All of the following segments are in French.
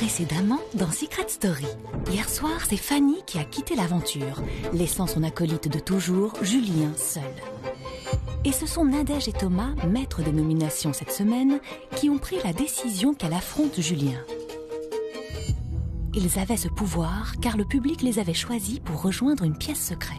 Précédemment dans Secret Story. Hier soir, c'est Fanny qui a quitté l'aventure, laissant son acolyte de toujours, Julien, seul. Et ce sont Nadège et Thomas, maîtres des nominations cette semaine, qui ont pris la décision qu'elle affronte Julien. Ils avaient ce pouvoir car le public les avait choisis pour rejoindre une pièce secrète.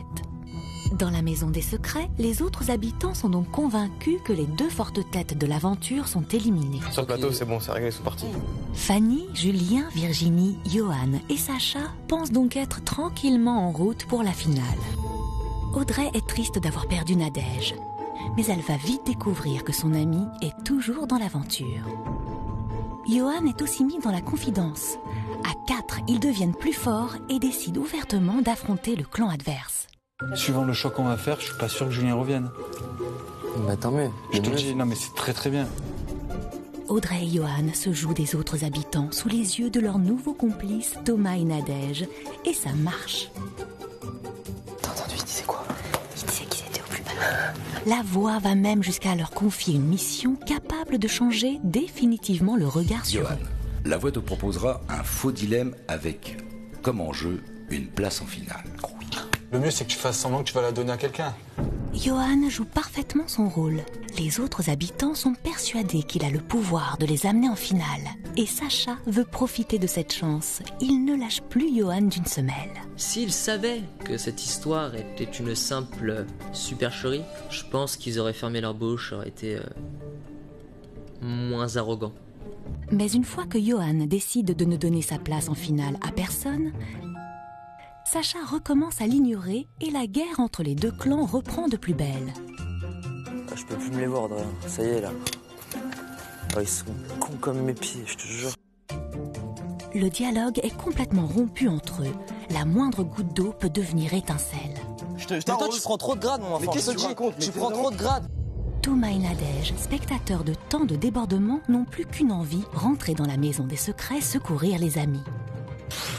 Dans la maison des secrets, les autres habitants sont donc convaincus que les deux fortes têtes de l'aventure sont éliminées. Sur le plateau, c'est bon, c'est réglé, ils sont partis. Fanny, Julien, Virginie, Johan et Sacha pensent donc être tranquillement en route pour la finale. Audrey est triste d'avoir perdu Nadège, mais elle va vite découvrir que son ami est toujours dans l'aventure. Johan est aussi mis dans la confidence. À 4, ils deviennent plus forts et décident ouvertement d'affronter le clan adverse. Suivant le choc qu'on va faire, je suis pas sûr que Julien revienne. Bah tant mieux. Je te le dis, non mais c'est très très bien. Audrey et Johan se jouent des autres habitants sous les yeux de leurs nouveaux complices Thomas et Nadège, et ça marche. T'as entendu, il disait quoi? Il disait qu'ils étaient au plus bas. La voix va même jusqu'à leur confier une mission capable de changer définitivement le regard sur Johan, eux. la voix te proposera un faux dilemme avec, comme enjeu, une place en finale. Le mieux c'est que tu fasses semblant que tu vas la donner à quelqu'un. Johan joue parfaitement son rôle. Les autres habitants sont persuadés qu'il a le pouvoir de les amener en finale. Et Sacha veut profiter de cette chance. Il ne lâche plus Johan d'une semelle. S'ils savaient que cette histoire était une simple supercherie, je pense qu'ils auraient fermé leur bouche, auraient été moins arrogants. Mais une fois que Johan décide de ne donner sa place en finale à personne, Sacha recommence à l'ignorer et la guerre entre les deux clans reprend de plus belle. Je peux plus me les voir, Audrey. Ça y est, là. Oh, ils sont cons comme mes pieds, je te jure. Le dialogue est complètement rompu entre eux. La moindre goutte d'eau peut devenir étincelle. Mais toi, tu prends trop de grade, mon enfant. Mais qu'est-ce que tu racontes? Tu prends trop de grade. Thomas et Nadège, spectateurs de tant de débordements, n'ont plus qu'une envie, rentrer dans la maison des secrets, secourir les amis.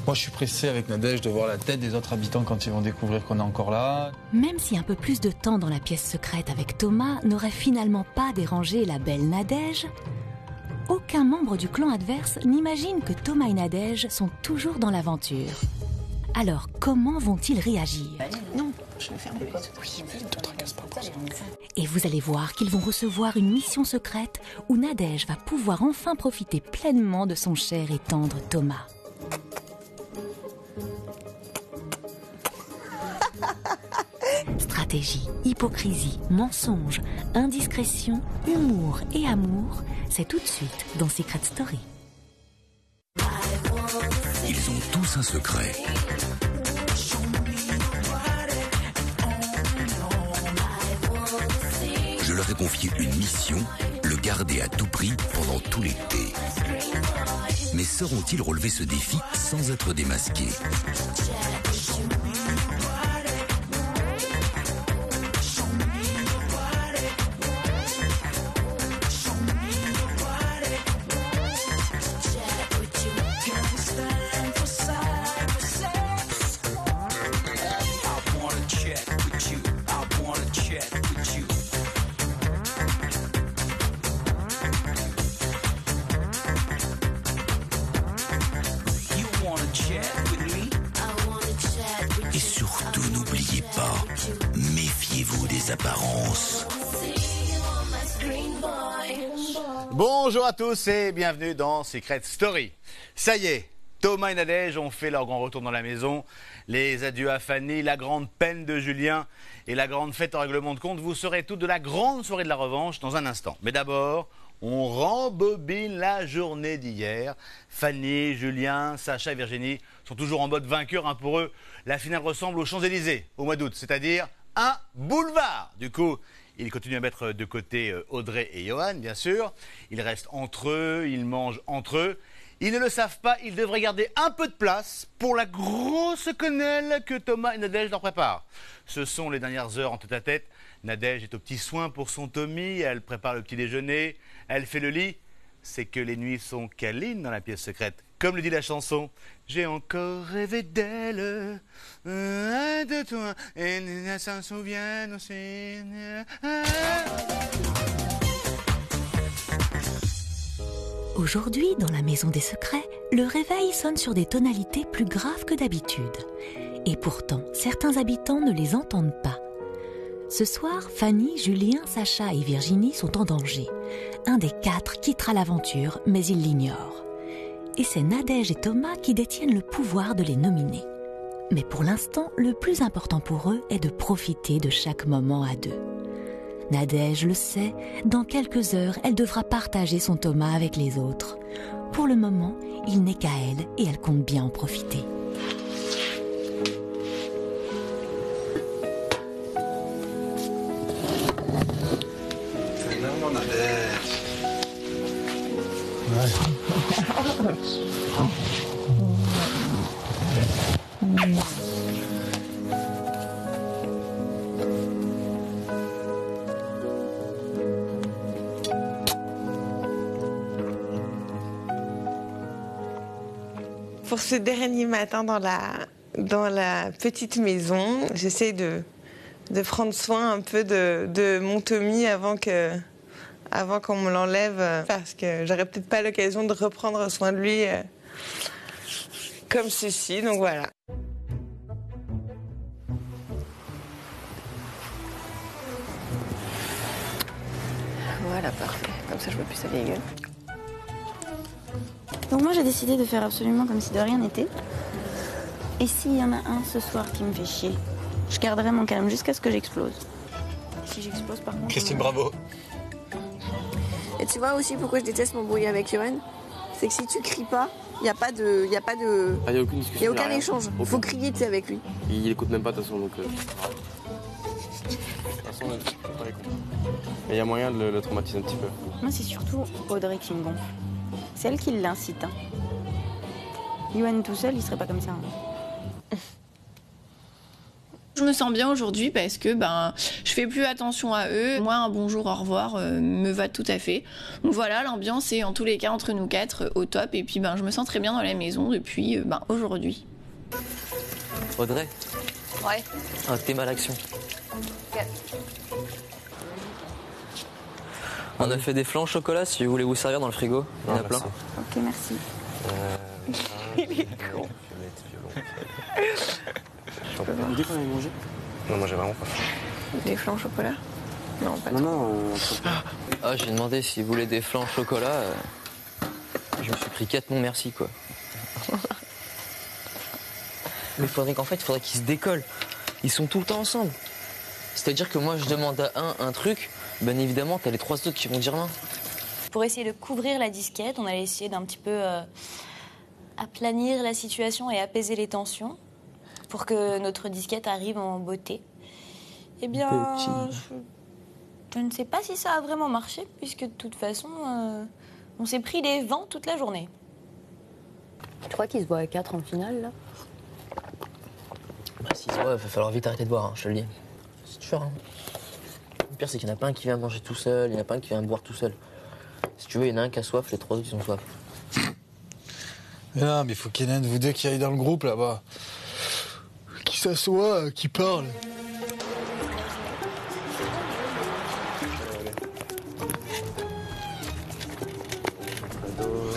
Moi je suis pressé avec Nadège de voir la tête des autres habitants quand ils vont découvrir qu'on est encore là. Même si un peu plus de temps dans la pièce secrète avec Thomas n'aurait finalement pas dérangé la belle Nadège, aucun membre du clan adverse n'imagine que Thomas et Nadège sont toujours dans l'aventure. Alors comment vont-ils réagir? Non, je vais fermer les portes. Oui, mais ne te tracasse pas pour ça. Et vous allez voir qu'ils vont recevoir une mission secrète où Nadège va pouvoir enfin profiter pleinement de son cher et tendre Thomas. Stratégie, hypocrisie, mensonge, indiscrétion, humour et amour, c'est tout de suite dans Secret Story. Ils ont tous un secret. Je leur ai confié une mission, le garder à tout prix pendant tout l'été. Mais sauront-ils relever ce défi sans être démasqués? Et surtout, n'oubliez pas, méfiez-vous des apparences. Bonjour à tous et bienvenue dans Secret Story. Ça y est, Thomas et Nadège ont fait leur grand retour dans la maison. Les adieux à Fanny, la grande peine de Julien et la grande fête au règlement de compte. Vous saurez tout de la grande soirée de la revanche dans un instant. Mais d'abord, on rembobine la journée d'hier. Fanny, Julien, Sacha et Virginie sont toujours en mode vainqueur. Pour eux, la finale ressemble aux Champs-Élysées au mois d'août, c'est-à-dire un boulevard. Du coup, ils continuent à mettre de côté Audrey et Johan, bien sûr. Ils restent entre eux, ils mangent entre eux. Ils ne le savent pas, ils devraient garder un peu de place pour la grosse quenelle que Thomas et Nadège leur préparent. Ce sont les dernières heures en tête-à-tête. Nadège est au petit soin pour son Tommy, elle prépare le petit déjeuner, elle fait le lit. C'est que les nuits sont câlines dans la pièce secrète. Comme le dit la chanson, j'ai encore rêvé d'elle, de toi, et elle s'en souvient aussi. Aujourd'hui, dans la maison des secrets, le réveil sonne sur des tonalités plus graves que d'habitude. Et pourtant, certains habitants ne les entendent pas. Ce soir, Fanny, Julien, Sacha et Virginie sont en danger. Un des 4 quittera l'aventure, mais il l'ignore. Et c'est Nadège et Thomas qui détiennent le pouvoir de les nominer. Mais pour l'instant, le plus important pour eux est de profiter de chaque moment à deux. Nadège le sait, dans quelques heures, elle devra partager son Thomas avec les autres. Pour le moment, il n'est qu'à elle et elle compte bien en profiter. Pour ce dernier matin dans la petite maison, j'essaie de prendre soin un peu de mon Tommy avant qu'on me l'enlève, parce que j'aurais peut-être pas l'occasion de reprendre soin de lui comme ceci, donc voilà. Voilà, parfait. Comme ça, je vois plus sa vieille gueule. Donc moi, j'ai décidé de faire absolument comme si de rien n'était. Et s'il y en a un ce soir qui me fait chier, je garderai mon calme jusqu'à ce que j'explose. Si j'explose, par contre... Christine, bravo. Et tu vois aussi pourquoi je déteste m'embrouiller avec Johan? C'est que si tu cries pas, il n'y a pas de... Ah, y a aucune discussion. Il n'y a aucun rien. échange. Il faut crier, tu sais, avec lui. Il écoute même pas de toute façon, donc... De toute façon, on est pas les cons. Mais il y a moyen de le traumatiser un petit peu. Moi, c'est surtout Audrey qui me gonfle. C'est elle qui l'incite. Hein. Yoann tout seul, il serait pas comme ça. Hein. Je me sens bien aujourd'hui parce que je fais plus attention à eux. Moi, un bonjour, au revoir me va tout à fait. Donc voilà, l'ambiance est en tous les cas entre nous 4 au top. Et puis je me sens très bien dans la maison depuis aujourd'hui. Audrey, Ouais. un thème à l'action. Ok. On a fait des flancs au chocolat si vous voulez vous servir dans le frigo. Il y en a plein. Ok, merci. Il est con. Vous voulez qu'on ait mangé? Non, moi j'ai vraiment pas faim. Des flancs au chocolat? Non, pas Non, Ah, j'ai demandé si vous voulez des flancs au chocolat. Je me suis pris 4 non merci, quoi. Mais il faudrait qu'ils se décollent. Ils sont tout le temps ensemble. C'est-à-dire que moi, je demande à un truc, bien évidemment, t'as les 3 autres qui vont dire non. Pour essayer de couvrir la disquette, on allait essayer d'un petit peu aplanir la situation et apaiser les tensions pour que notre disquette arrive en beauté. Eh bien, je ne sais pas si ça a vraiment marché, puisque de toute façon, on s'est pris des vents toute la journée. Tu crois qu'ils se voient à 4 en finale, là? Bah, si, ouais, il va falloir vite arrêter de boire, hein, je te le dis. C'est dur, hein. Le pire, c'est qu'il y en a pas un qui vient manger tout seul, il y en a pas un qui vient boire tout seul. Si tu veux, il y en a un qui a soif, les 3 autres, ils ont soif. Non, mais il faut qu'il y en ait un de vous deux qui aille dans le groupe, là-bas. Qui s'assoit, qui parle.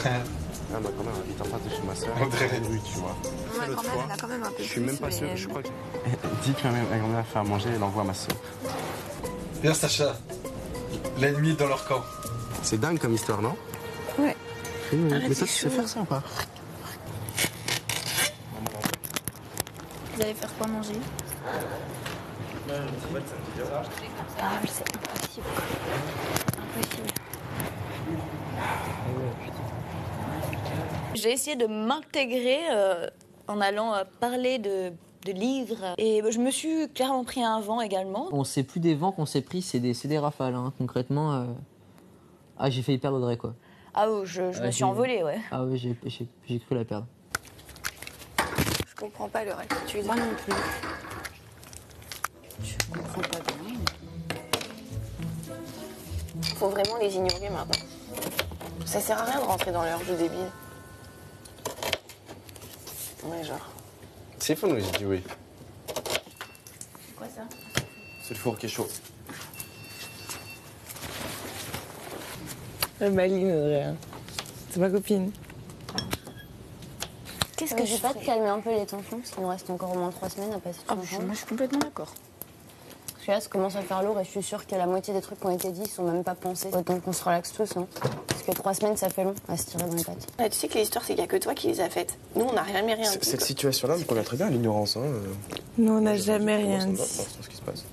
Ah, ma grand-mère habite en face de chez ma soeur. Oui, tu vois. Ma grand-mère, elle a quand même un peu Je suis même pas sûr, mais... je crois que... Dis que ma grand-mère fait à manger et l'envoie à ma soeur. Viens, Sacha. L'ennemi dans leur camp. C'est dingue comme histoire, non? Ouais. Mais toi, tu sais faire ça ou pas? Vous allez faire quoi manger? Ah, c'est impossible. Impossible. J'ai essayé de m'intégrer en allant parler de livres. Et je me suis clairement pris un vent également. On sait plus des vents qu'on s'est pris, c'est des rafales, hein. Concrètement. Ah, j'ai failli perdre Audrey, quoi. Ah oui, je me suis envolée, ouais. Ah oui, j'ai cru la perdre. Je comprends pas leur attitude. Moi non plus. Je comprends pas bien. Faut vraiment les ignorer maintenant. Ça sert à rien de rentrer dans leur jeu débile. Ouais, genre. C'est fun, oui, j'ai dit oui. C'est quoi ça? C'est le four qui est chaud. La maline, Audrey. c'est ma copine. Qu'est-ce que je vais pas te calmer un peu les tensions, parce qu'il nous reste encore au moins 3 semaines à passer tout ensemble. Moi, je suis complètement d'accord. Parce que là, ça commence à faire lourd et je suis sûre que la moitié des trucs qui ont été dits sont même pas pensés. Autant qu'on se relaxe tous, non? Parce que 3 semaines, ça fait long à se tirer dans les pattes. Tu sais que l'histoire, c'est qu'il n'y a que toi qui les as faites. Nous, on n'a jamais rien dit. Cette situation-là me convient très bien, l'ignorance. Nous, on n'a jamais rien dit. C'est ce qui se passe.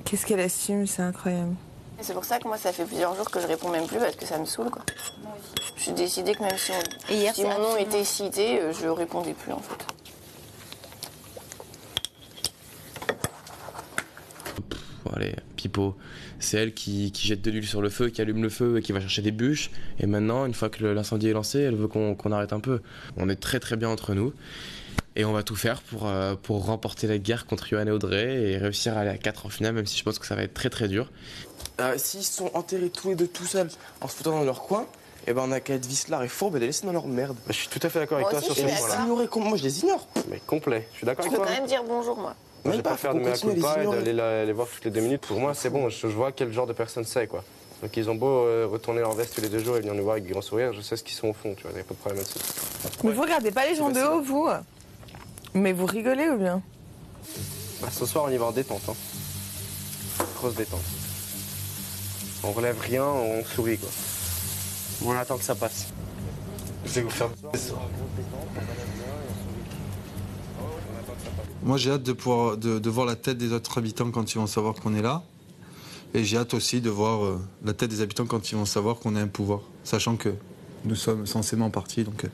Qu'est-ce qu'elle assume, c'est incroyable. C'est pour ça que moi, ça fait plusieurs jours que je réponds même plus parce que ça me saoule, quoi. Moi aussi. J'ai décidé que même si, si mon nom était cité, je répondais plus, en fait. Allez, Pipo, c'est elle qui jette de l'huile sur le feu, qui allume le feu et qui va chercher des bûches. Et maintenant, une fois que l'incendie est lancé, elle veut qu'on arrête un peu. On est très très bien entre nous. Et on va tout faire pour remporter la guerre contre Johan et Audrey et réussir à aller à 4 en finale, même si je pense que ça va être très très dur. S'ils sont enterrés tous les deux tout seuls en se foutant dans leur coin, eh ben on a qu'à être vicelard et fourbe et les laisser dans leur merde. Je suis tout à fait d'accord avec toi sur ce point-là. Moi je les ignore. Mais complet, je suis d'accord avec toi. Tu peux quand même dire bonjour, moi. Je vais pas faire de mea culpa et d'aller les voir toutes les 2 minutes. Pour moi, c'est bon, je vois quel genre de personne c'est, quoi. Donc ils ont beau retourner leur veste tous les 2 jours et venir nous voir avec des grands sourires, je sais ce qu'ils sont au fond, tu vois, il n'y a pas de problème là-dessus. Mais vous regardez pas les gens de haut, vous? Mais vous rigolez ou bien? Ce soir, on y va en détente, hein. Grosse détente. On relève rien, on sourit, quoi. On attend que ça passe. Je vais vous faire Moi, j'ai hâte de voir la tête des autres habitants quand ils vont savoir qu'on est là. Et j'ai hâte aussi de voir la tête des habitants quand ils vont savoir qu'on a un pouvoir. Sachant que nous sommes censément partis, donc...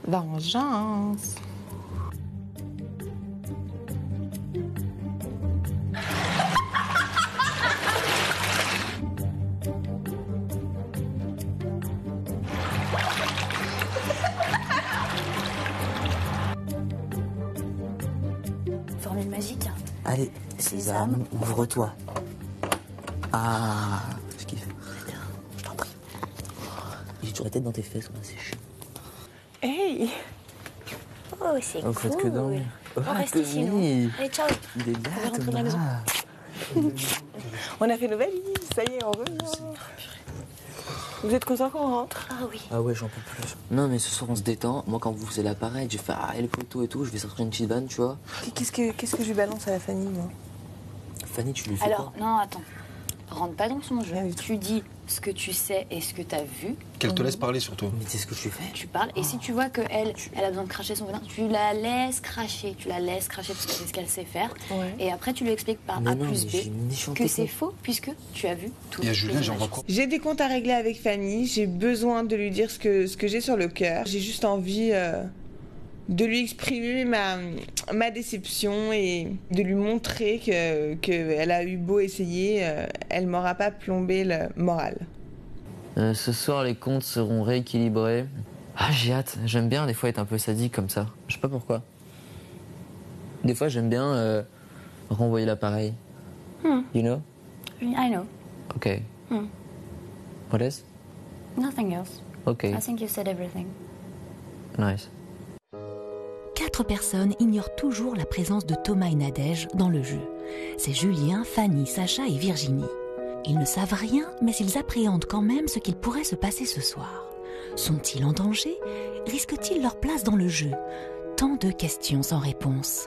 Vengeance. Formule magique. Allez, Sésame, ouvre-toi. Ah, ce qu'il fait. Je t'en prie. J'ai toujours la tête dans tes fesses, c'est chiant. Hey! Oh, c'est cool. Vous faites que dormir. On reste ici, nous. Allez, ciao. Il est là, On va rentrer dans la maison. On a fait nos valises, ça y est, on revient. Vous êtes content qu'on rentre? Ah oui. Ah ouais, j'en peux plus. Non, mais ce soir, on se détend. Moi, quand vous faisiez l'appareil, j'ai fait les photos et tout. Je vais sortir une petite vanne, tu vois. Qu'est-ce que je lui balance à la Fanny, moi? Fanny, tu lui fais Alors, quoi? non, attends. Rentre pas dans son jeu. Tu dis ce que tu sais et ce que t'as vu. Qu'elle te laisse parler surtout. Mais c'est ce que tu fais. Tu parles, et si tu vois qu'elle a besoin de cracher son venin, tu la laisses cracher. Tu la laisses cracher parce que c'est ce qu'elle sait faire. Ouais. Et après, tu lui expliques par Mais A non, plus mais B j'ai une méchante que c'est technique. faux puisque tu as vu tout. Et à Julien, j'en vois quoi? J'ai des comptes à régler avec Fanny, j'ai besoin de lui dire ce que j'ai sur le cœur. J'ai juste envie de lui exprimer ma déception et de lui montrer qu'elle a eu beau essayer, elle m'aura pas plombé le moral. Ce soir, les comptes seront rééquilibrés. Ah, j'ai hâte. J'aime bien des fois être un peu sadique comme ça. Je sais pas pourquoi. Des fois, j'aime bien renvoyer l'appareil. You know? I know. Ok. What else? Nothing else. Ok. I think you said everything. Nice. 4 personnes ignorent toujours la présence de Thomas et Nadège dans le jeu. C'est Julien, Fanny, Sacha et Virginie. Ils ne savent rien, mais ils appréhendent quand même ce qu'il pourrait se passer ce soir. Sont-ils en danger? Risquent-ils leur place dans le jeu? Tant de questions sans réponse.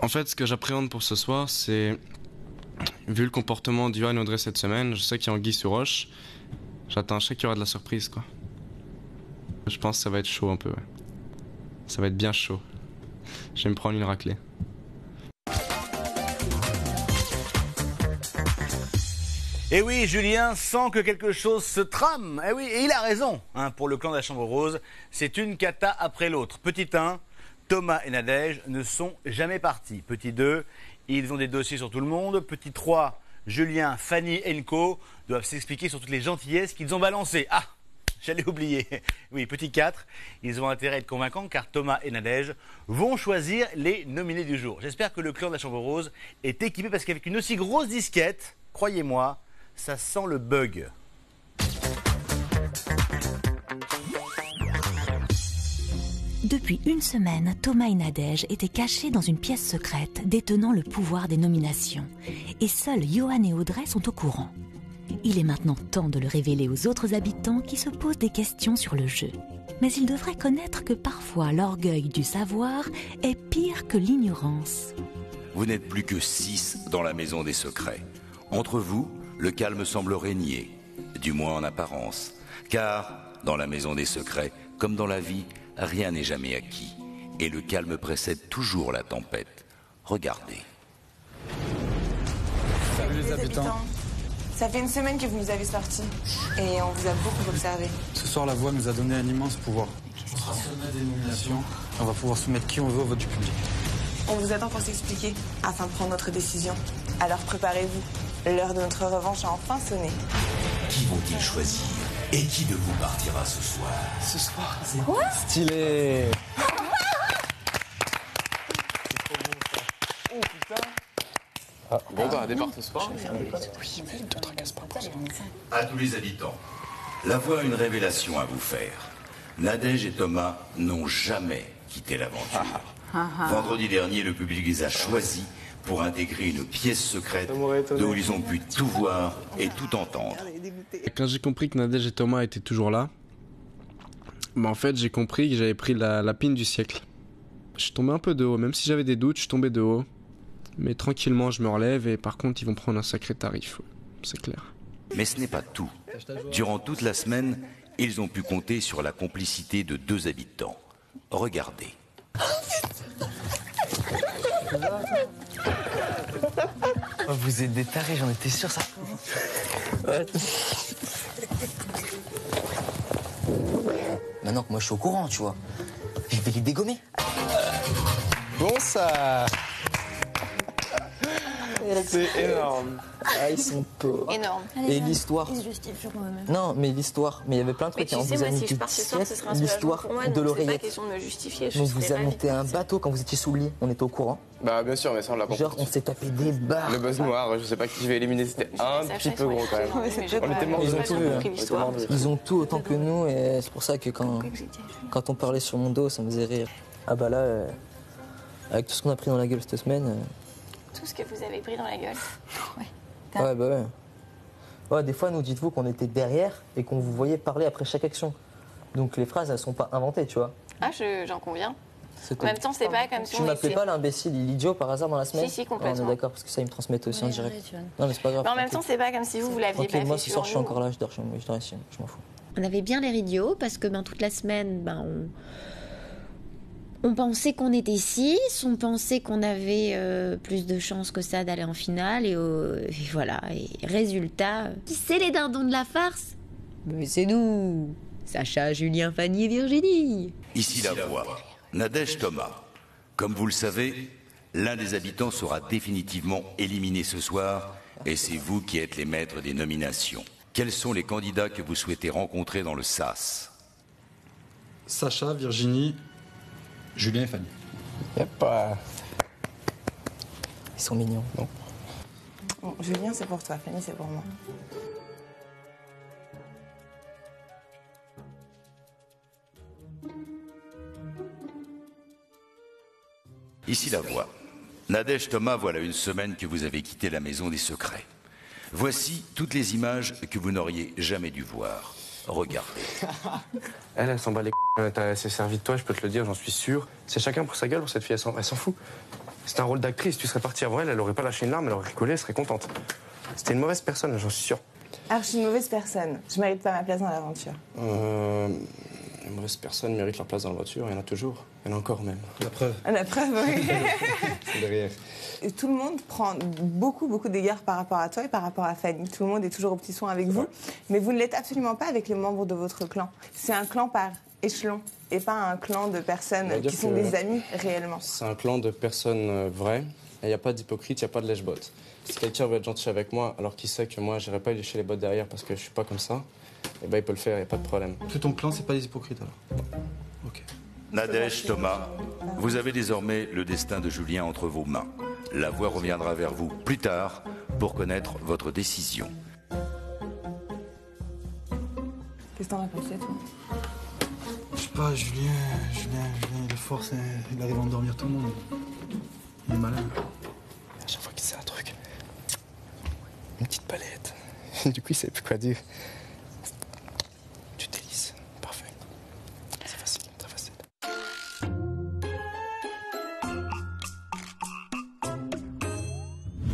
En fait, ce que j'appréhende pour ce soir, c'est... Vu le comportement d'Johan et Audrey cette semaine, je sais qu'il y a anguille sous roche. Je sais qu'il y aura de la surprise, quoi. Je pense que ça va être chaud un peu, ouais. Ça va être bien chaud. Je vais me prendre une raclée. Et oui, Julien sent que quelque chose se trame. Et oui, et il a raison. Pour le clan de la Chambre Rose, c'est une cata après l'autre. Petit 1, Thomas et Nadège ne sont jamais partis. Petit 2, ils ont des dossiers sur tout le monde. Petit 3, Julien, Fanny et Enco doivent s'expliquer sur toutes les gentillesses qu'ils ont balancées. Ah, j'allais oublier. Oui, petit 4, ils ont intérêt à être convaincants car Thomas et Nadège vont choisir les nominés du jour. J'espère que le clan de la Chambre Rose est équipé parce qu'avec une aussi grosse disquette, croyez-moi, ça sent le bug. Depuis Depuis une semaine, Thomas et Nadège étaient cachés dans une pièce secrète détenant le pouvoir des nominations. Et seuls Johan et Audrey sont au courant. Il est maintenant temps de le révéler aux autres habitants qui se posent des questions sur le jeu. Mais ils devraient connaître que parfois l'orgueil du savoir est pire que l'ignorance. Vous n'êtes plus que 6 dans la maison des secrets. Entre vous, le calme semble régner, du moins en apparence. Car, dans la maison des secrets, comme dans la vie, rien n'est jamais acquis. Et le calme précède toujours la tempête. Regardez. Salut les habitants. Ça fait une semaine que vous nous avez sortis et on vous a beaucoup observé. Ce soir, la voix nous a donné un immense pouvoir. Rationner des nominations, on va pouvoir soumettre qui on veut au vote du public. On vous attend pour s'expliquer afin de prendre notre décision. Alors préparez-vous. L'heure de notre revanche a enfin sonné. Qui vont-ils choisir? Et qui de vous partira ce soir? Ce soir, c'est quoi? Stylé. Oh putain. Bon bah, départ ce soir. Oui, mais ne te tracasse pas pour ça. À tous les habitants, la voix a une révélation à vous faire. Nadège et Thomas n'ont jamais quitté l'aventure. Vendredi dernier, le public les a choisis pour intégrer une pièce secrète d'où ils ont pu tout voir et tout entendre. Et quand j'ai compris que Nadège et Thomas étaient toujours là, bah en fait j'ai compris que j'avais pris la pine du siècle. Je suis tombé un peu de haut, même si j'avais des doutes, je suis tombé de haut. Mais tranquillement je me relève et par contre ils vont prendre un sacré tarif, c'est clair. Mais ce n'est pas tout. Durant toute la semaine, ils ont pu compter sur la complicité de 2 habitants. Regardez. Oh, vous êtes des tarés, j'en étais sûr ça. Maintenant que moi je suis au courant, tu vois, je vais les dégommer. Bon ça. C'est énorme. Ah, ils sont pauvres. Énorme. Et l'histoire. Non, mais l'histoire. Mais il y avait plein de trucs. Mais tu sais, moi, si je pars ce soir, ce sera un soulagement pour moi. De l'oreillette. C'est pas question de me justifier. On vous a monté un bateau quand vous étiez sous le lit. On était au coururant. Bah bien sûr, mais ça on l'a pas. Genre, on s'est tapé des barres. Le buzz noir, je sais pas qui je vais éliminer, c'était un petit peu gros quand même. On était morts. Ils ont tout vu. Ils ont tout autant que nous et c'est pour ça que quand on parlait sur mon dos, ça me faisait rire. Ah bah là, avec tout ce qu'on a pris dans la gueule cette semaine. Tout ce que vous avez pris dans la gueule. Ouais. Ouais, bah ouais. Ouais, des fois, nous dites-vous qu'on était derrière et qu'on vous voyait parler après chaque action. Donc les phrases, elles sont pas inventées, tu vois. Ah, j'en conviens. En même temps, c'est pas comme si tu on m'appelais était... pas l'imbécile, l'idiot par hasard dans la semaine? Si, complètement. On est d'accord, parce que ça, ils me transmettent aussi en direct. Non, mais c'est pas grave. Mais en même temps, c'est pas comme si vous l'aviez pas fait. Moi, ce soir, je suis encore là, je dors ici, je m'en fous. On avait bien l'air idiot parce que toute la semaine, on pensait qu'on était 6, on pensait qu'on avait plus de chances que ça d'aller en finale et voilà. Et résultat, qui c'est les dindons de la farce? Mais c'est nous, Sacha, Julien, Fanny et Virginie. Ici la voix. Nadège Thomas. Comme vous le savez, l'un des habitants sera définitivement éliminé ce soir et c'est vous qui êtes les maîtres des nominations. Quels sont les candidats que vous souhaitez rencontrer dans le SAS? Sacha, Virginie, Julien et Fanny. Y'a pas. Ils sont mignons. Bon, Julien, c'est pour toi, Fanny, c'est pour moi. Ici la voix. Nadège Thomas, voilà une semaine que vous avez quitté la maison des secrets. Voici toutes les images que vous n'auriez jamais dû voir. Regardez. Elle s'en bat les elle s'est servie de toi, je peux te le dire, j'en suis sûr. C'est chacun pour sa gueule pour cette fille, elle s'en fout. C'était un rôle d'actrice, tu serais parti avant elle, elle aurait pas lâché une larme, elle aurait rigolé, elle serait contente. C'était une mauvaise personne, j'en suis sûr. Alors, je suis une mauvaise personne. Je mérite pas ma place dans l'aventure. Les mauvaises personnes méritent leur place dans la voiture, il y en a toujours. Il y en a encore même. La preuve. La preuve, oui. C'est derrière. Et tout le monde prend beaucoup d'égards par rapport à toi et par rapport à Fanny. Tout le monde est toujours au petit soin avec vous, mais vous ne l'êtes absolument pas avec les membres de votre clan. C'est un clan par échelon et pas un clan de personnes qui sont des amis réellement. C'est un clan de personnes vraies. Il n'y a pas d'hypocrite, il n'y a pas de lèche-bot. Si quelqu'un veut être gentil avec moi, alors qu'il sait que moi, je n'irai pas lécher les bottes derrière parce que je suis pas comme ça, eh ben, il peut le faire, il n'y a pas de problème. Tout ton clan, c'est pas des hypocrites alors? Ok. Nadège Thomas, vous avez désormais le destin de Julien entre vos mains. La voix reviendra vers vous plus tard pour connaître votre décision. Qu'est-ce que t'en as pensé, toi? Je sais pas, Julien, il est fort, il arrive à endormir tout le monde. Il est malin. À chaque fois qu'il sait un truc, une petite palette. Du coup, il sait plus quoi dire. Tu délices. Parfait. C'est facile, très facile.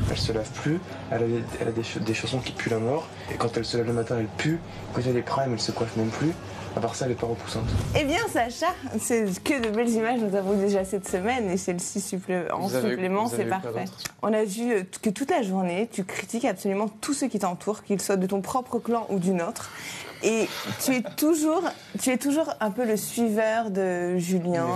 Elle se lave plus, elle a des chaussons qui puent la mort. Et quand elle se lève le matin, elle pue. Quand elle est prime, elle se coiffe même plus. À part ça, elle est pas repoussante. Eh bien, Sacha, c'est que de belles images nous avons déjà cette semaine et celle-ci en supplément, c'est parfait. On a vu que toute la journée, tu critiques absolument tous ceux qui t'entourent, qu'ils soient de ton propre clan ou du nôtre. Et tu es toujours un peu le suiveur de Julien.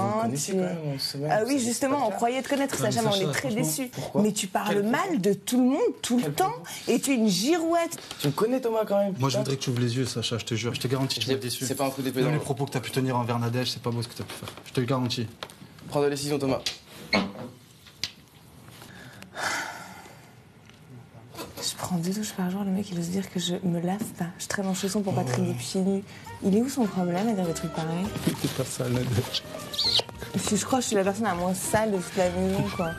Ah oui, justement, on croyait te connaître, Sacha, mais on est très déçus. Mais tu parles mal de tout le monde, tout le temps, et tu es une girouette. Tu me connais, Thomas, quand même. Moi, je voudrais que tu ouvres les yeux, Sacha, je te jure. Je te garantis que tu vas être déçu. C'est pas un coup d'épée dans dans les l'eau. propos que tu as pu tenir envers Nadège, c'est pas beau ce que tu as pu faire. Je te le garantis. Prends la décision, Thomas. Je prends 2 douches par jour, le mec il ose dire que je me lave pas. Je traîne en chaussons pour pas traîner pieds nus. Il est où son problème à dire des trucs pareils? T'es pas sale, Nadège. Je crois que je suis la personne la moins sale de toute la maison, quoi.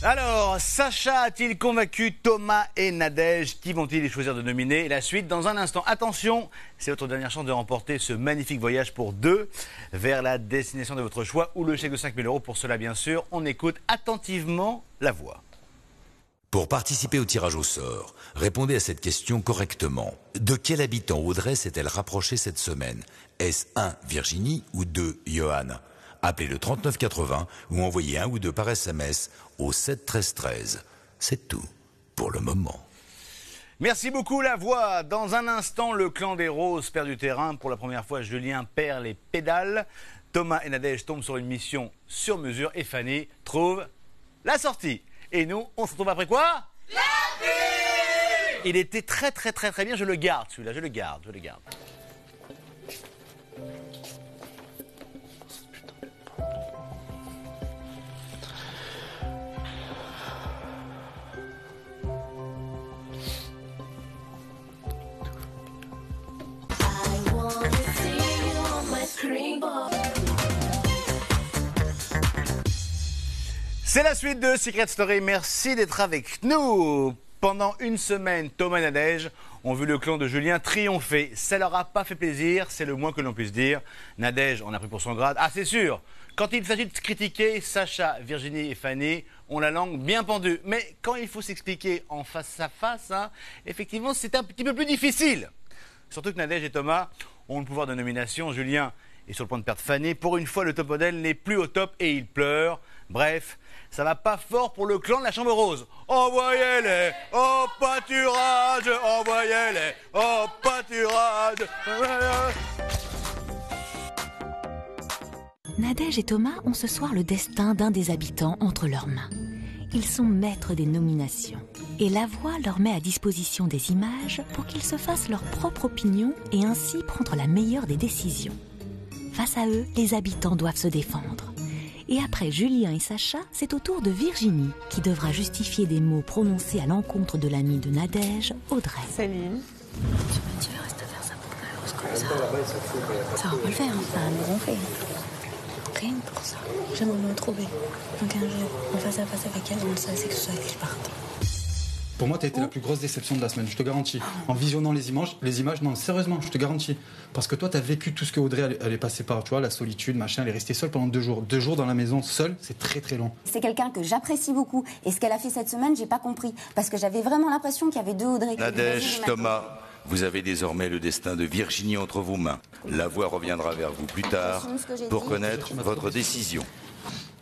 Alors, Sacha a-t-il convaincu Thomas et Nadège? Qui vont-ils choisir de nominer? La suite dans un instant. Attention, c'est votre dernière chance de remporter ce magnifique voyage pour 2 vers la destination de votre choix ou le chèque de 5 000 €. Pour cela, bien sûr, on écoute attentivement la voix. Pour participer au tirage au sort, répondez à cette question correctement. De quel habitant Audrey s'est-elle rapprochée cette semaine? Est-ce 1, Virginie ou 2, Johan? Appelez le 3980 ou envoyez 1 ou 2 par SMS au 7 13 13. C'est tout pour le moment. Merci beaucoup la voix. Dans un instant, le clan des Roses perd du terrain. Pour la première fois, Julien perd les pédales. Thomas et Nadège tombent sur une mission sur mesure et Fanny trouve la sortie. Et nous, on se retrouve après quoi? La pub! Il était très bien. Je le garde celui-là, je le garde. C'est la suite de Secret Story. Merci d'être avec nous. Pendant une semaine, Thomas et Nadège ont vu le clan de Julien triompher. Ça leur a pas fait plaisir, c'est le moins que l'on puisse dire. Nadège en a pris pour son grade. Ah, c'est sûr, quand il s'agit de critiquer, Sacha, Virginie et Fanny ont la langue bien pendue. Mais quand il faut s'expliquer en face à face, effectivement, c'est un petit peu plus difficile. Surtout que Nadège et Thomas ont le pouvoir de nomination. Julien est sur le point de perdre Fanny. Pour une fois, le top modèle n'est plus au top et il pleure. Bref, ça va pas fort pour le clan de la Chambre Rose. Envoyez-les au pâturage, envoyez-les au pâturage. Nadège et Thomas ont ce soir le destin d'un des habitants entre leurs mains. Ils sont maîtres des nominations. Et la voix leur met à disposition des images pour qu'ils se fassent leur propre opinion et ainsi prendre la meilleure des décisions. Face à eux, les habitants doivent se défendre. Et après Julien et Sacha, c'est au tour de Virginie qui devra justifier des mots prononcés à l'encontre de l'amie de Nadège, Audrey. Céline. Tu veux rester faire ça pour malheureuse comme ça? Ça va pas le faire, ça va me gonfler. Rien que pour ça. J'aimerais me retrouver dans 15 jours, en face à face avec elle, on le sait, c'est que ce soit elle qui parte. Pour moi, tu as été la plus grosse déception de la semaine, je te garantis. En visionnant les images, non, sérieusement, je te garantis. Parce que toi, tu as vécu tout ce que Audrey elle est passée par, tu vois, la solitude, machin, elle est restée seule pendant 2 jours. 2 jours dans la maison, seule, c'est très long. C'est quelqu'un que j'apprécie beaucoup. Et ce qu'elle a fait cette semaine, j'ai pas compris. Parce que j'avais vraiment l'impression qu'il y avait 2 Audrey. Nadège, Thomas, vous avez désormais le destin de Virginie entre vos mains. La voix reviendra vers vous plus tard pour connaître votre décision.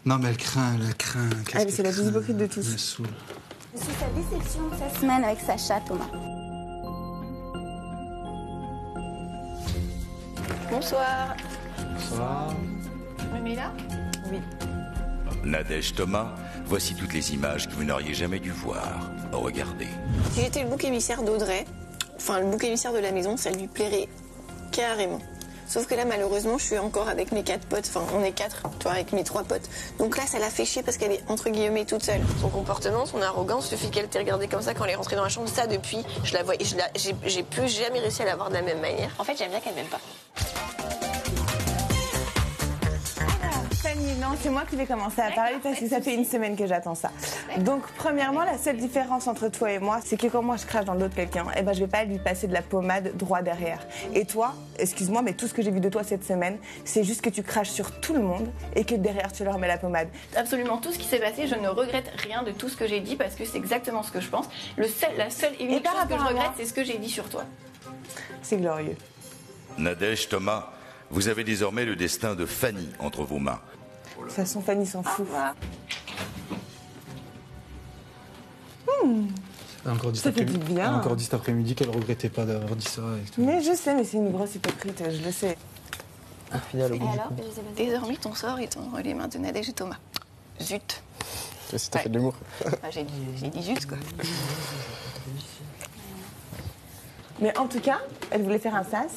Non, mais elle craint. Allez, c'est la plus hypocrite de tous. Elle me saoule. Je suis sa déception de cette semaine avec Sacha, Thomas. Bonsoir. Bonsoir. Mais là? Oui. Nadège, Thomas, voici toutes les images que vous n'auriez jamais dû voir. Regardez. Si j'étais le bouc émissaire d'Audrey, enfin le bouc émissaire de la maison, ça lui plairait carrément. Sauf que là, malheureusement, je suis encore avec mes 4 potes. Enfin, on est 4, toi, avec mes 3 potes. Donc là, ça l'a fait chier parce qu'elle est, entre guillemets, toute seule. Son comportement, son arrogance, le fait qu'elle t'ait regardée comme ça quand elle est rentrée dans la chambre, ça, depuis, je la vois, et j'ai plus jamais réussi à la voir de la même manière. En fait, j'aime bien qu'elle m'aime pas. Fanny, non, c'est moi qui vais commencer à parler parce que ça fait une semaine que j'attends ça. Donc, premièrement, la seule différence entre toi et moi, c'est que quand moi je crache dans le dos de quelqu'un, eh ben, je vais pas lui passer de la pommade droit derrière. Et toi, excuse-moi, mais tout ce que j'ai vu de toi cette semaine, c'est juste que tu craches sur tout le monde et que derrière tu leur mets la pommade. Absolument tout ce qui s'est passé, je ne regrette rien de tout ce que j'ai dit parce que c'est exactement ce que je pense. La seule et unique chose que je regrette, c'est ce que j'ai dit sur toi. C'est glorieux. Nadège, Thomas, vous avez désormais le destin de Fanny entre vos mains. De toute façon, Fanny s'en fout. Elle a encore dit Ça fait du bien. Elle a encore dit cet après-midi qu'elle regrettait pas d'avoir dit ça. Et tout. Mais je sais, mais c'est une grosse hypocrite, je le sais. Final, au bout Désormais, ton sort est entre les mains de Nadège et Thomas. Zut. Toi aussi, t'as fait de l'humour. J'ai dit zut, quoi. Mais en tout cas, elle voulait faire un sas.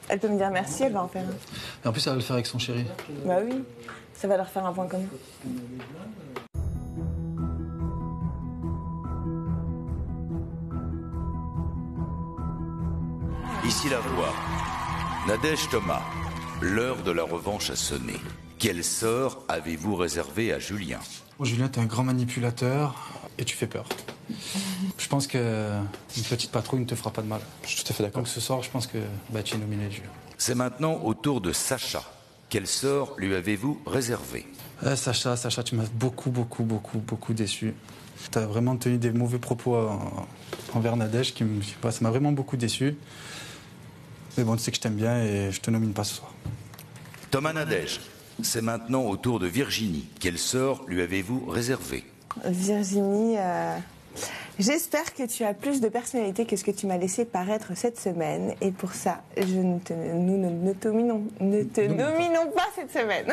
Elle peut me dire merci, elle va en faire un. Et en plus, elle va le faire avec son chéri. Bah oui, ça va leur faire un point commun. Ici la voix. Nadège, Thomas, l'heure de la revanche a sonné. Quel sort avez-vous réservé à Julien? Oh, Julien, t'es un grand manipulateur et tu fais peur. Je pense qu'une petite patrouille ne te fera pas de mal. Je suis tout à fait d'accord. Donc ce soir, je pense que tu es nominé, Julien. C'est maintenant au tour de Sacha. Quel sort lui avez-vous réservé? Sacha, tu m'as beaucoup déçu. T'as vraiment tenu des mauvais propos envers Nadège, ça m'a vraiment beaucoup déçu. Mais bon, tu sais que je t'aime bien et je te nomine pas ce soir. Thomas, Nadège, c'est maintenant au tour de Virginie. Quel sort lui avez-vous réservé? Virginie, j'espère que tu as plus de personnalité que ce que tu m'as laissé paraître cette semaine. Et pour ça, nous ne te nominons pas cette semaine.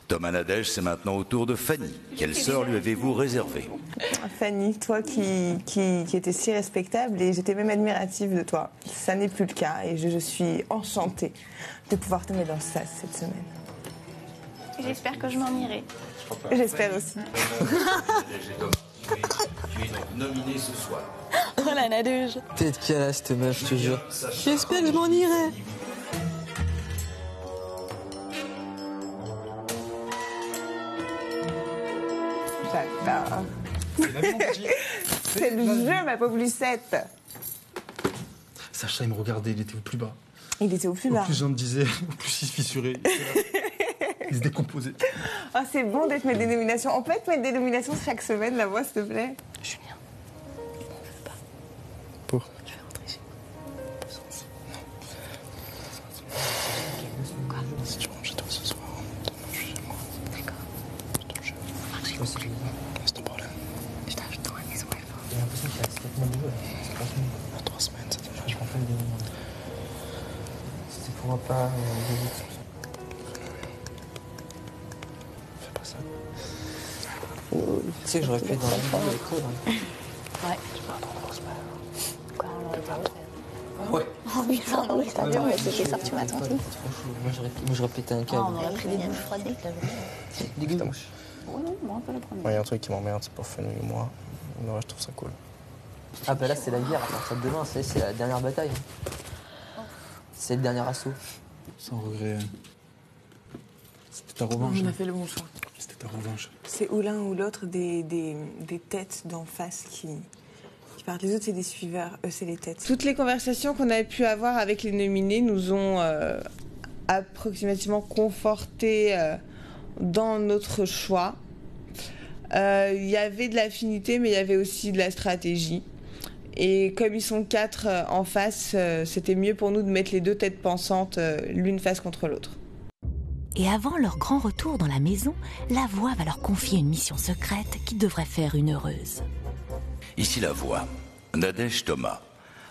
Thomas, Nadège, c'est maintenant au tour de Fanny. Quel sort lui avez-vous réservé? Fanny, toi qui étais si respectable et j'étais même admirative de toi. Ça n'est plus le cas et je suis enchantée de pouvoir te mettre dans le sas cette semaine. J'espère que je m'en irai. J'espère aussi. Tu es donc nominé ce soir. Oh la Nadège. Tête calasse, cette meuf, je te jure. J'espère que je m'en irai. J'adore. C'est le jeu, ma pauvre Lucette. Sacha, il me regardait, il était au plus bas. Il était au plus bas. Au plus j'en me disais, au plus il se fissurait. Il se décomposait. Oh, c'est bon d'être mes dénominations. On peut être mes dénominations chaque semaine, la voix, s'il te plaît? Julien, on veut pas. Pour? Je vais rentrer chez moi. Quoi? Si tu rentres chez toi ce soir, demain je suis chez moi. D'accord. C'est ton problème. Je t'invite dans la maison, Eva. J'ai l'impression qu'il y a 7 mois de jeu. C'est pas fini. 3 semaines, ça fait Je prends pas le dénouement. C'était pour pas vite. Fais pas ça. Tu sais que j'aurais pu être dans la vie avec toi. Ouais. Tu vas attendre 3 semaines. Quoi, on l'aurait pas refait. Ouais. Oh oui, pardon, oui, t'as bien, mais c'était ça, tu m'as tenté. Moi, j'aurais pété un câble. On aurait pris des douches froides. Des douches. Oui, non, moi, un peu la première. Il y a un truc qui m'emmerde, c'est pour Fanny et moi. Le reste, je trouve ça cool. Ah bah là, c'est la guerre. À partir de demain, c'est la dernière bataille. C'est le dernier assaut. Sans regret. C'était ta revanche. On a fait le bon choix. C'était ta revanche. C'est ou l'un ou l'autre des têtes d'en face qui partent. Les autres, c'est des suiveurs. Eux, c'est les têtes. Toutes les conversations qu'on a pu avoir avec les nominés nous ont approximativement confortés dans notre choix. Il y avait de l'affinité, mais il y avait aussi de la stratégie. Et comme ils sont 4 en face, c'était mieux pour nous de mettre les 2 têtes pensantes l'une face contre l'autre. Et avant leur grand retour dans la maison, la voix va leur confier une mission secrète qui devrait faire une heureuse. Ici la voix. Nadège, Thomas.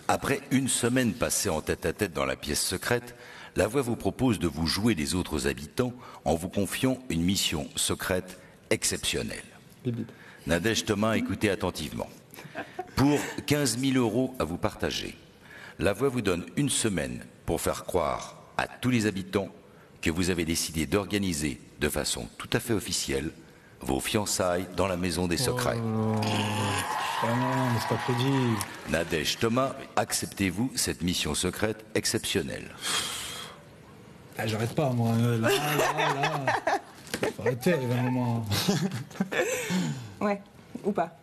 Après une semaine passée en tête-à-tête dans la pièce secrète, la voix vous propose de vous jouer les autres habitants en vous confiant une mission secrète exceptionnelle. Nadège, Thomas, écoutez attentivement. Pour 15 000 € à vous partager, la voix vous donne une semaine pour faire croire à tous les habitants que vous avez décidé d'organiser de façon tout à fait officielle vos fiançailles dans la maison des secrets. Non, mais c'est pas crédible. Nadège, Thomas, acceptez-vous cette mission secrète exceptionnelle? Ah, j'arrête pas, moi. Là. Faut arrêter, arrive un moment. Ouais, ou pas.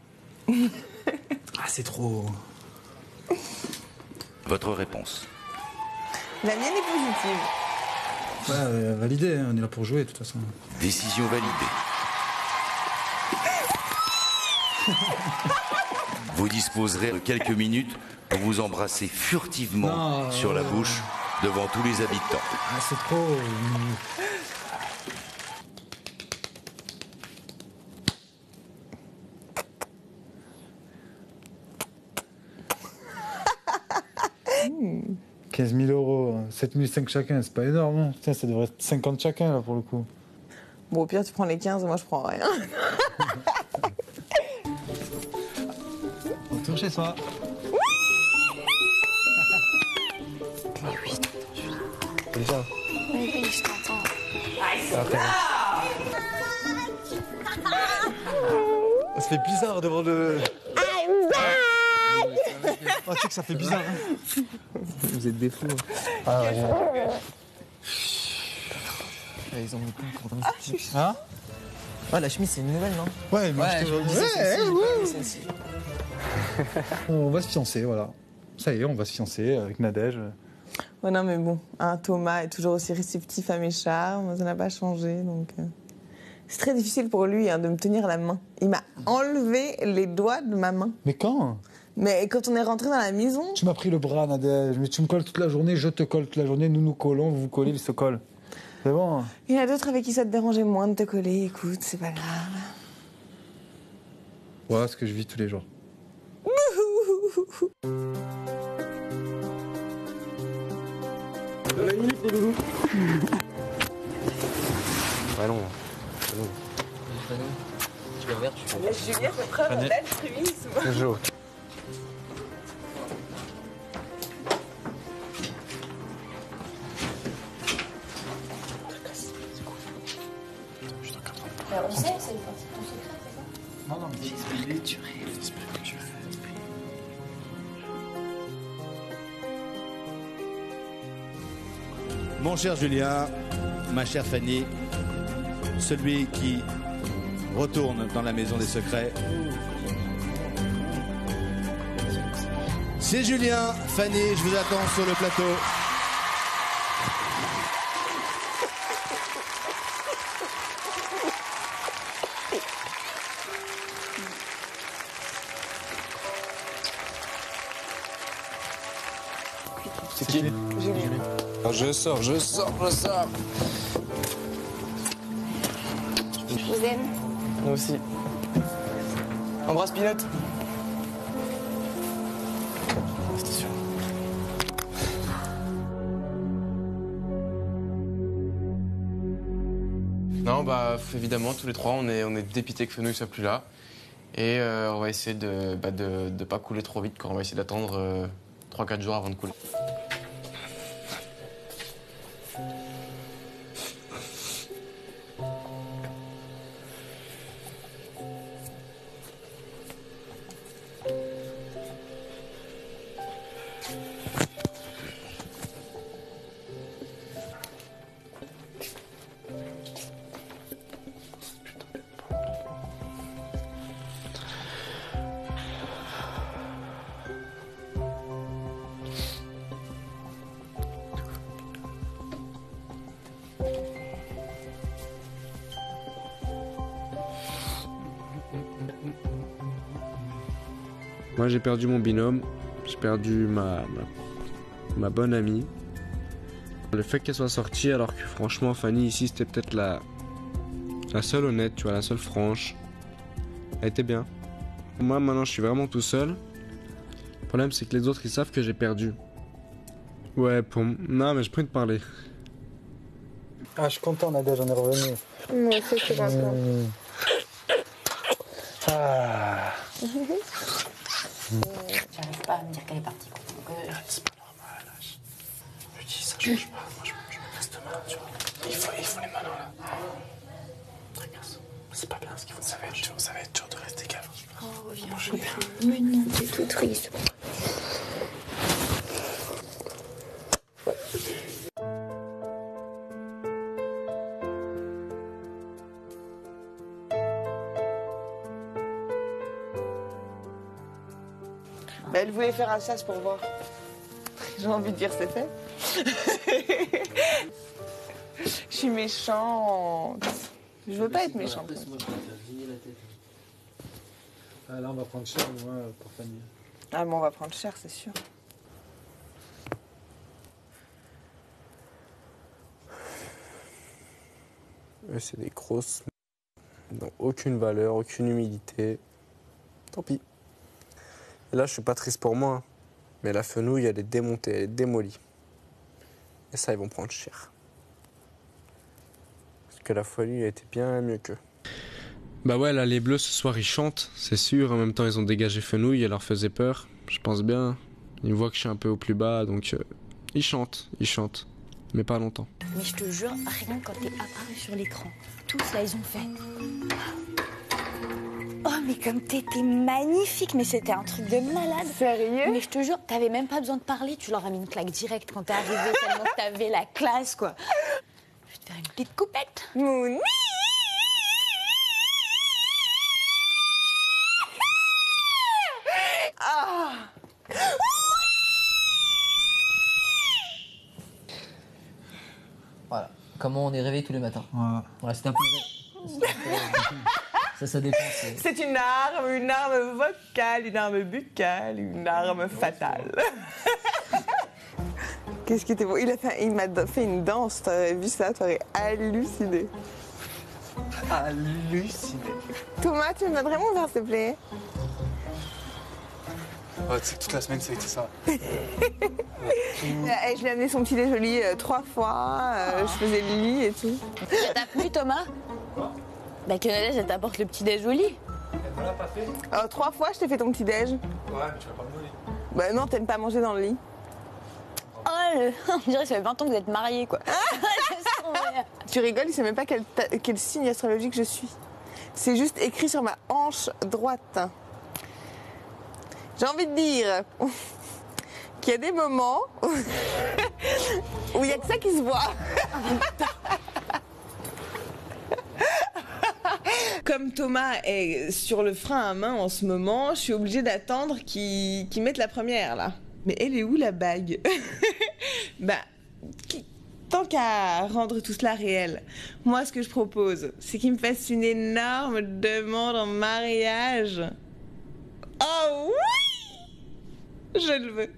Ah, c'est trop. Votre réponse? La mienne est positive. Ouais, validé, hein, on est là pour jouer, de toute façon. Décision validée. Vous disposerez de quelques minutes pour vous embrasser furtivement sur la bouche devant tous les habitants. Ah, c'est trop. Mmh. 15 000 €, 7 500 chacun, c'est pas énorme. Hein. Putain, ça devrait être 50 chacun, là, pour le coup. Bon, au pire, tu prends les 15, moi je prends rien. Retour chez soi. Mais oui, Déjà. oui, je t'entends. Ça fait bizarre devant le. Oh, tu sais que ça fait bizarre. Hein. Vous êtes des fous. Ah ouais. Ils ont mis plein de cordons styliques. Hein? Ouais, la chemise, c'est une nouvelle, non? Ouais, moi ouais, je te me disais celle-ci. On va se fiancer, voilà. Ça y est, on va se fiancer avec Nadège. Ouais, non, mais bon, hein, Thomas est toujours aussi réceptif à mes charmes, ça n'a pas changé, donc... C'est très difficile pour lui hein, de me tenir la main. Il m'a enlevé les doigts de ma main. Mais quand? Mais quand on est rentré dans la maison... Tu m'as pris le bras, Nadège. Mais tu me colles toute la journée, je te colle toute la journée, nous nous collons, vous vous collez, il se colle. C'est bon. Il y en a d'autres avec qui ça te dérangeait moins de te coller, écoute, c'est pas grave. Voilà ce que je vis tous les jours. Donne une minute, les loulous. Ouais, non. Tu vas ouvert, tu Laisse Julien fait preuve d'altruisme. C'est chaud. On sait, c'est ton secret, c'est ça? Non, non, mais j'espère que tu rêves. J'espère que tu rêves. Mon cher Julien, ma chère Fanny, celui qui retourne dans la maison des secrets. C'est Julien, Fanny, je vous attends sur le plateau. C'est qui? Julien. Alors je sors. Je vous aime. Moi aussi. Embrasse Pinot. C'était sûr. Non, bah évidemment, tous les trois, on est dépités que Fenouil soit plus là. Et on va essayer de pas couler trop vite, quand on va essayer d'attendre 3-4 jours avant de couler. Moi, j'ai perdu mon binôme, j'ai perdu ma bonne amie. Le fait qu'elle soit sortie, alors que franchement, Fanny, ici, c'était peut-être la seule honnête, tu vois, la seule franche. Elle était bien. Moi, maintenant, je suis vraiment tout seul. Le problème, c'est que les autres, ils savent que j'ai perdu. Ouais, non, mais je prie de parler. Ah, je suis content, Nadège, j'en ai revenu. Moi aussi, je suis content. Ah. J'arrive pas à me dire qu'elle est partie. C'est pas normal. Je dis, ça change pas. Franchement, je Il faut les malins là. Tracasse. C'est pas bien ce qu'il faut. Ça va être dur de rester calme. Oh, viens, je bien. Mais non, t'es tout triste. Bah, elle voulait faire un chasse pour voir. J'ai envie de dire c'est fait. Je suis méchante. Je veux pas être méchante. Ah, là, on va prendre cher, moi, pour Fanny. Ah, mais on va prendre cher, c'est sûr. Eux, c'est des grosses. Ils n'ont aucune valeur, aucune humilité. Tant pis. Et là, je suis pas triste pour moi. Hein. Mais la fenouille, elle est démontée, elle est démolie. Et ça, ils vont prendre cher. Parce que la fenouille a été bien mieux qu'eux. Bah ouais, là, les Bleus, ce soir, ils chantent, c'est sûr. En même temps, ils ont dégagé Fenouil, elle leur faisait peur. Je pense bien. Ils voient que je suis un peu au plus bas, donc ils chantent. Mais pas longtemps. Mais je te jure, rien quand t'es apparu sur l'écran. Tous là, ils ont fait. Oh, mais comme t'étais magnifique, mais c'était un truc de malade. Sérieux? Mais je te jure, t'avais même pas besoin de parler, tu leur as mis une claque directe quand t'es arrivée, tellement que t'avais la classe, quoi. Je vais te faire une petite coupette. Mouni! Ah! Voilà. Comment on est réveillé tous les matins. Voilà, c'est un peu... Ça dépend. C'est une arme vocale, une arme buccale, une arme fatale. Qu'est-ce qui était beau? Il m'a fait une danse, t'aurais vu ça, t'aurais halluciné. Halluciné. Thomas, tu me donnerais mon verre, s'il te plaît? Ouais, tu sais que toute la semaine, ça a été ça. Je lui ai amené son petit déjeuner 3 fois, je faisais le lit et tout. Ça t'a plu, Thomas? Bah que Nadège, elle t'apporte le petit déj au lit. Elle ne l'a pas fait? 3 fois, je t'ai fait ton petit déj. Ouais, mais tu vas pas me donner. Bah non, t'aimes pas manger dans le lit. Oh, on dirait que ça fait 20 ans que vous êtes mariés, quoi. Tu rigoles, il sait même pas quel signe astrologique je suis. C'est juste écrit sur ma hanche droite. J'ai envie de dire qu'il y a des moments où il n'y a que ça qui se voit. Comme Thomas est sur le frein à main en ce moment, je suis obligée d'attendre qu'il mette la première, là. Mais elle est où, la bague? Tant qu'à rendre tout cela réel, moi, ce que je propose, c'est qu'il me fasse une énorme demande en mariage. Oh oui! Je le veux.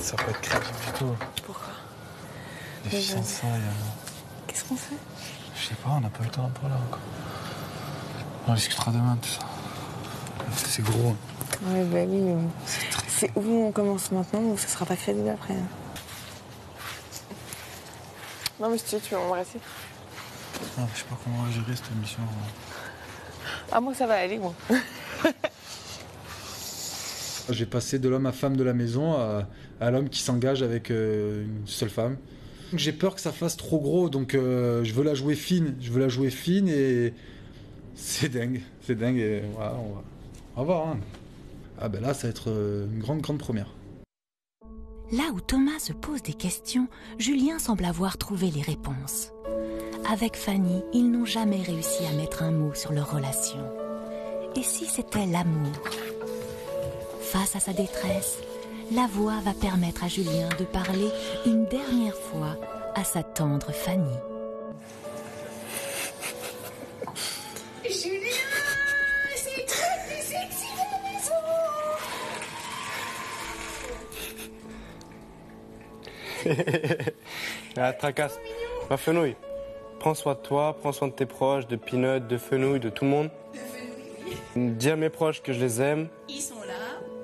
Ça peut être créatif du tout. Pourquoi? Les fiançailles. Qu'est-ce qu'on fait? Je sais pas, on n'a pas eu le temps pour là encore. On discutera demain, tout ça. C'est gros. Ouais, bah oui. C'est où on commence maintenant ou ça sera pas crédible après? Non, mais si tu veux m'embrasser. Ah, je sais pas comment on va gérer cette émission. Ah, moi, ça va aller, moi. J'ai passé de l'homme à femme de la maison à l'homme qui s'engage avec une seule femme. J'ai peur que ça fasse trop gros, donc je veux la jouer fine. Et c'est dingue. Et voilà, on va voir. Hein. Ah ben là, ça va être une grande première. Là où Thomas se pose des questions, Julien semble avoir trouvé les réponses. Avec Fanny, ils n'ont jamais réussi à mettre un mot sur leur relation. Et si c'était l'amour? Face à sa détresse, la voix va permettre à Julien de parler une dernière fois à sa tendre Fanny. Julien, c'est trop plus sexy de la maison. Ah, tracasse. Ma Fenouil, prends soin de toi, prends soin de tes proches, de Peanut, de Fenouil, de tout le monde. Dis à mes proches que je les aime. Ils sont là.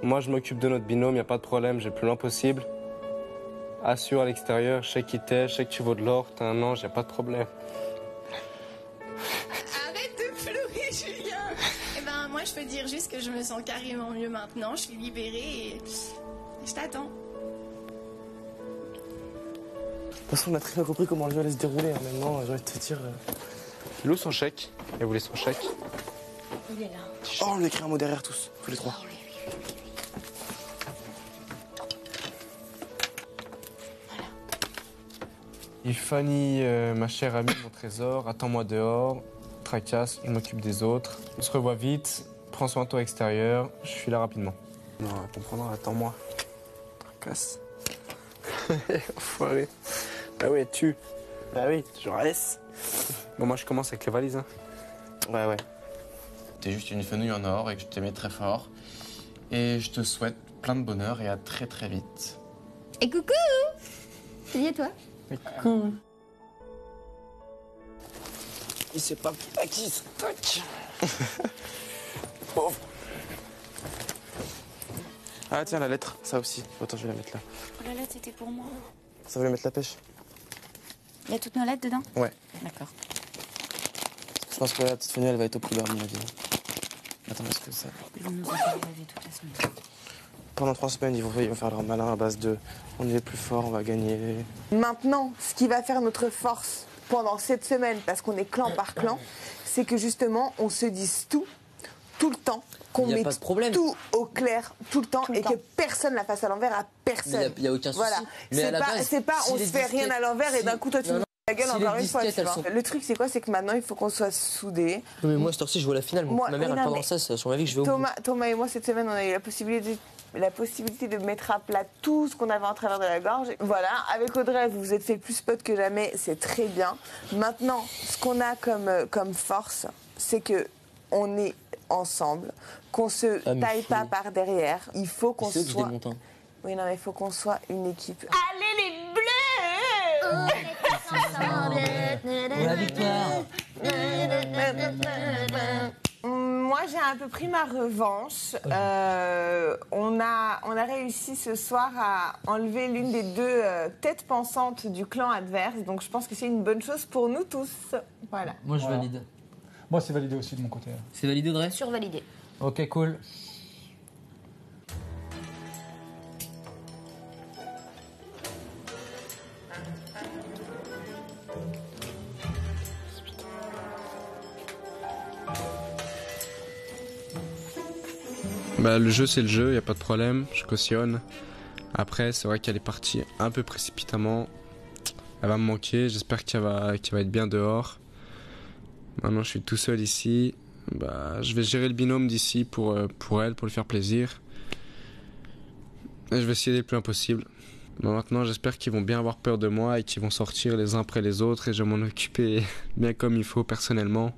Moi, je m'occupe de notre binôme, y a pas de problème, j'ai le plus loin possible. Assure à l'extérieur, je sais qui t'es, je sais que tu vaux de l'or, t'es un ange, y a pas de problème. Arrête de pleurer, Julien. Eh ben, moi, je peux dire juste que je me sens carrément mieux maintenant. Je suis libérée et je t'attends. toute façon, on a très bien compris comment le jeu allait se dérouler. Hein. Maintenant, j'ai envie de te dire. Il est où son chèque? Elle voulait son chèque. Il est là. Oh, on lui écrit un mot derrière tous les trois. Et Fanny, ma chère amie, mon trésor, attends-moi dehors, tracasse, je m'occupe des autres. On se revoit vite, prends soin de toi extérieur, je suis là rapidement. Non, elle comprendra, attends-moi. Tracasse. Enfoiré. Bah ouais, tu. Bah oui, toujours S. Bon, moi je commence avec les valises. Hein. Ouais. T'es juste une fenouille en or et que je t'aimais très fort. Et je te souhaite plein de bonheur et à très très vite. Et coucou! Salut à toi. Coucou. Il sait pas à qui se toque. Pauvre. Ah tiens, la lettre, ça aussi. Attends, je vais la mettre là. Oh, la lettre, c'était pour moi. Ça veut mettre la pêche? Il y a toutes nos lettres dedans? Ouais. D'accord. Je pense que la petite fenouille, elle va être au plus bas, à mon avis. Attends, est-ce que ça... Ils vont nous faire rêver toute la semaine. Pendant 3 semaines, ils vont faire leur malin à base de on est les plus forts, on va gagner. Maintenant, ce qui va faire notre force pendant cette semaine, parce qu'on est clan par clan, c'est que justement, on se dise tout le temps, qu'on met tout au clair, tout le temps, et que personne la fasse à l'envers à personne. Il n'y a aucun souci. Voilà. C'est pas on se fait rien à l'envers et d'un coup, toi, tu nous la gueule encore une fois. Le truc, c'est quoi? C'est que maintenant, il faut qu'on soit soudés. Non, mais moi, cette heure-ci, je vois la finale. Ma mère, elle pendant ça, sur ma vie que je vais au bout. Thomas et moi, cette semaine, on a eu la possibilité de mettre à plat tout ce qu'on avait en travers de la gorge. Voilà, avec Audrey, vous vous êtes fait plus potes que jamais, c'est très bien. Maintenant, ce qu'on a comme force, c'est que on est ensemble, qu'on se taille pas par derrière. Il faut qu'on soit... Oui, non, mais il faut qu'on soit une équipe. Allez les bleus! Pour la victoire! Moi, j'ai un peu pris ma revanche. On a réussi ce soir à enlever l'une des deux têtes pensantes du clan adverse. Donc, je pense que c'est une bonne chose pour nous tous. Voilà. Moi, je valide. Moi, c'est validé aussi de mon côté. C'est validé, Audrey? Survalidé. Ok, cool. Bah, le jeu c'est le jeu, y a pas de problème, je cautionne. Après c'est vrai qu'elle est partie un peu précipitamment. Elle va me manquer, j'espère qu'elle va être bien dehors. Maintenant je suis tout seul ici. Bah, je vais gérer le binôme d'ici pour elle, pour lui faire plaisir. Et je vais essayer le plus impossible. Bah, maintenant j'espère qu'ils vont bien avoir peur de moi et qu'ils vont sortir les uns après les autres et je vais m'en occuper bien comme il faut personnellement.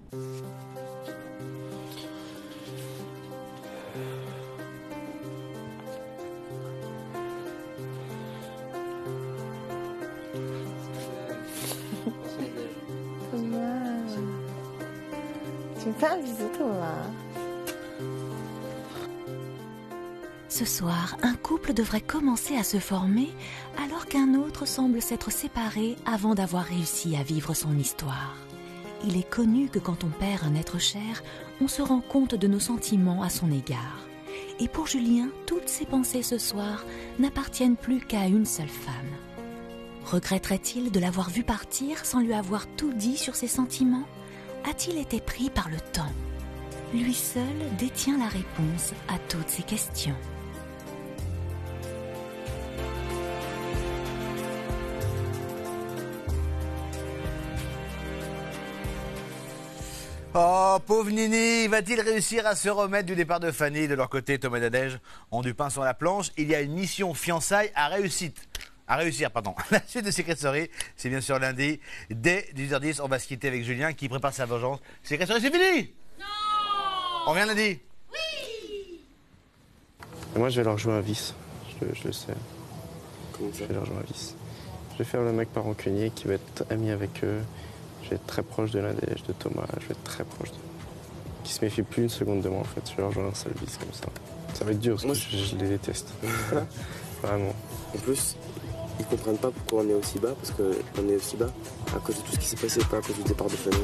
Tu me fais un bisou, Thomas. Ce soir, un couple devrait commencer à se former alors qu'un autre semble s'être séparé avant d'avoir réussi à vivre son histoire. Il est connu que quand on perd un être cher, on se rend compte de nos sentiments à son égard. Et pour Julien, toutes ses pensées ce soir n'appartiennent plus qu'à une seule femme. Regretterait-il de l'avoir vue partir sans lui avoir tout dit sur ses sentiments ? A-t-il été pris par le temps ? Lui seul détient la réponse à toutes ces questions. Oh, pauvre Nini, va-t-il réussir à se remettre du départ de Fanny? De leur côté, Thomas et Nadège ont du pain sur la planche. Il y a une mission fiançailles à réussir. La suite de Secret Story, c'est bien sûr lundi. Dès 18h10, on va se quitter avec Julien qui prépare sa vengeance. Secret Story, c'est fini? Non! On revient lundi? Oui! Et moi, je vais leur jouer un vice. Je le sais. Comment ça? Je vais leur jouer un vice. Je vais faire le mec pas rancunier qui va être ami avec eux. Je vais être très proche de Nadège, de Thomas. Je vais être très proche de... Qui se méfie plus une seconde de moi, en fait. Je vais leur jouer un seul vice comme ça. Ça va être dur, parce que je les déteste. Vraiment. En plus, ils comprennent pas pourquoi on est aussi bas, parce qu'on est aussi bas à cause de tout ce qui s'est passé, pas à cause du départ de Fanny.